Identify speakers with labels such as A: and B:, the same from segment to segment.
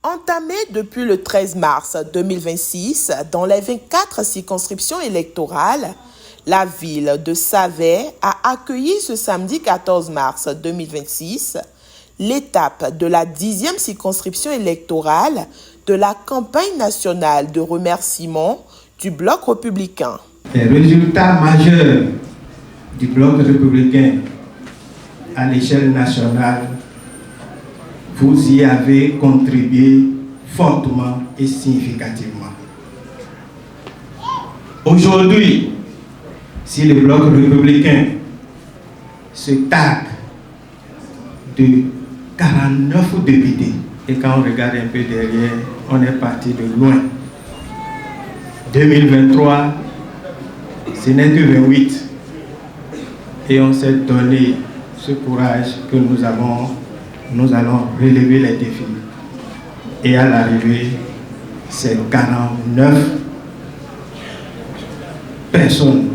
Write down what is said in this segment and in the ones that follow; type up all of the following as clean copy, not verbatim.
A: Entamé depuis le 13 mars 2026 dans les 24 circonscriptions électorales, la ville de Savè a accueilli ce samedi 14 mars 2026 l'étape de la 10e circonscription électorale de la campagne nationale de remerciement du Bloc républicain.
B: Les résultats majeurs du Bloc républicain à l'échelle nationale, vous y avez contribué fortement et significativement. Aujourd'hui, si le Bloc républicain se targue de 49 députés, et quand on regarde un peu derrière, on est parti de loin. 2023, ce n'est que 28. Et on s'est donné ce courage que nous allons relever les défis. Et à l'arrivée, c'est 49 personnes,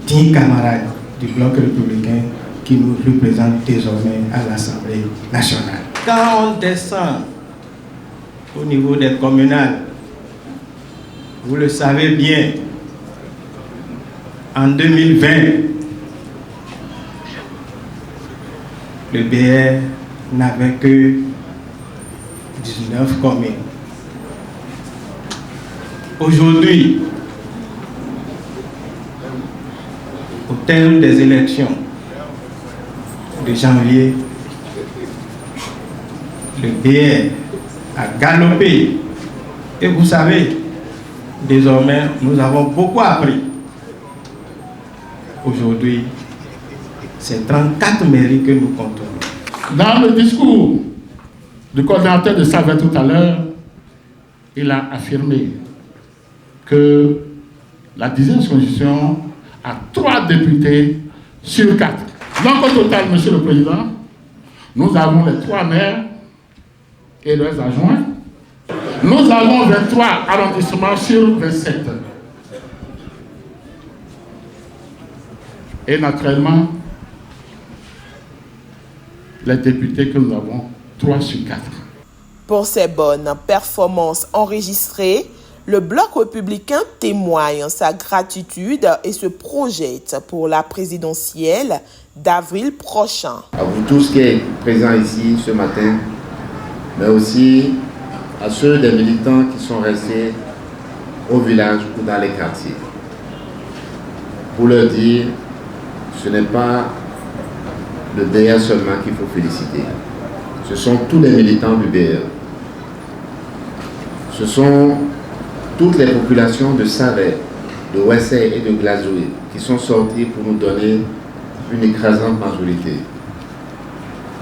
B: 10 camarades du Bloc républicain qui nous représentent désormais à l'Assemblée nationale. Quand on descend au niveau des communales, vous le savez bien, en 2020, le BR n'avait que 19 communes. Aujourd'hui, au terme des élections de janvier, le BR a galopé. Et vous savez, désormais, nous avons beaucoup appris. Aujourd'hui, c'est 34 mairies que nous comptons.
C: Dans le discours du coordinateur de Savè tout à l'heure, il a affirmé que la 10e circonscription a 3 députés sur 4. Donc au total, Monsieur le Président, nous avons les 3 maires et leurs adjoints. Nous avons 23 arrondissements sur 27. Et naturellement, les députés que nous avons, 3 sur 4.
A: Pour ces bonnes performances enregistrées, le Bloc républicain témoigne sa gratitude et se projette pour la présidentielle d'avril prochain.
D: À vous tous qui êtes présents ici ce matin, mais aussi à ceux des militants qui sont restés au village ou dans les quartiers. Pour leur dire, ce n'est pas le BR seulement qu'il faut féliciter. Ce sont tous les militants du BR. Ce sont toutes les populations de Savè, de Ouessé et de Glazoué qui sont sorties pour nous donner une écrasante majorité,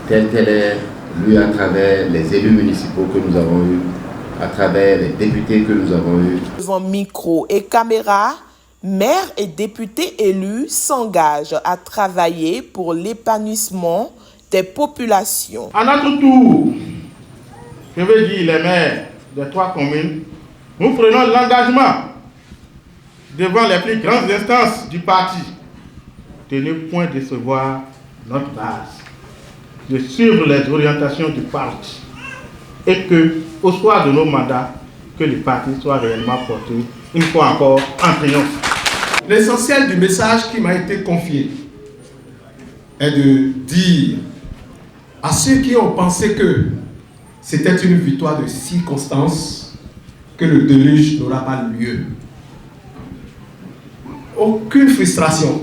D: telle qu'elle est lue à travers les élus municipaux que nous avons eus, à travers les députés que nous avons eus.
A: Devant micro et caméra, maires et députés élus s'engagent à travailler pour l'épanouissement des populations.
C: À notre tour, je veux dire les maires des 3 communes, nous prenons l'engagement devant les plus grandes instances du parti de ne point décevoir notre base, de suivre les orientations du parti et que, au soir de nos mandats, que le parti soit réellement porté, une fois encore, en triomphe.
E: L'essentiel du message qui m'a été confié est de dire à ceux qui ont pensé que c'était une victoire de circonstance que le déluge n'aura pas lieu. Aucune frustration,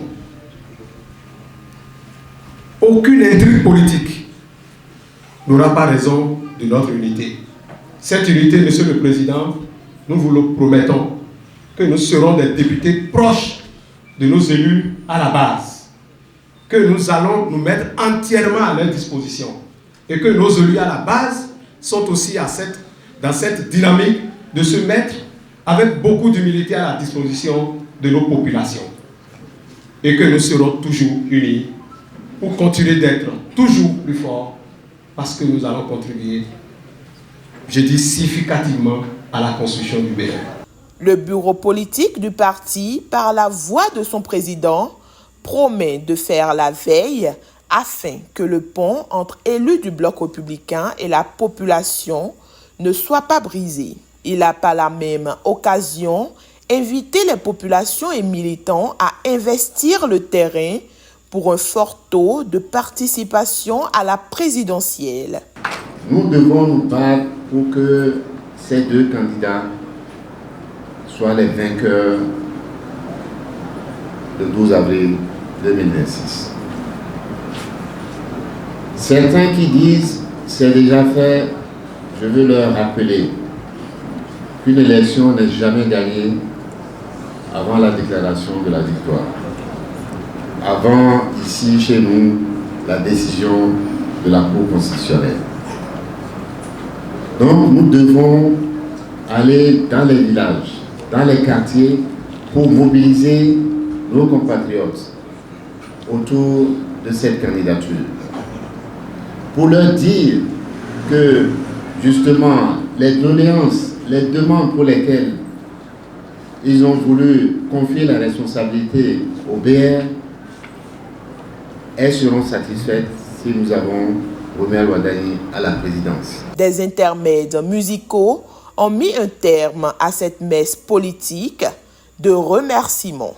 E: aucune intrigue politique n'aura pas raison de notre unité. Cette unité, Monsieur le Président, nous vous le promettons, que nous serons des députés proches de nos élus à la base, que nous allons nous mettre entièrement à leur disposition et que nos élus à la base sont aussi dans cette dynamique de se mettre avec beaucoup d'humilité à la disposition de nos populations et que nous serons toujours unis pour continuer d'être toujours plus forts parce que nous allons contribuer, je dis significativement, à la construction du BR.
A: Le bureau politique du parti, par la voix de son président, promet de faire la veille afin que le pont entre élus du Bloc républicain et la population ne soit pas brisée. Il a par la même occasion invité les populations et militants à investir le terrain pour un fort taux de participation à la présidentielle.
D: Nous devons nous battre pour que ces deux candidats soient les vainqueurs le 12 avril 2026. Certains qui disent « c'est déjà fait », je veux leur rappeler qu'une élection n'est jamais gagnée avant la déclaration de la victoire. Avant, ici, chez nous, la décision de la Cour constitutionnelle. Donc, nous devons aller dans les villages, dans les quartiers, pour mobiliser nos compatriotes autour de cette candidature. Pour leur dire que, justement, les doléances, les demandes pour lesquelles ils ont voulu confier la responsabilité au BR, elles seront satisfaites si nous avons Romuald Wadani à la présidence.
A: Des intermèdes musicaux ont mis un terme à cette messe politique de remerciement.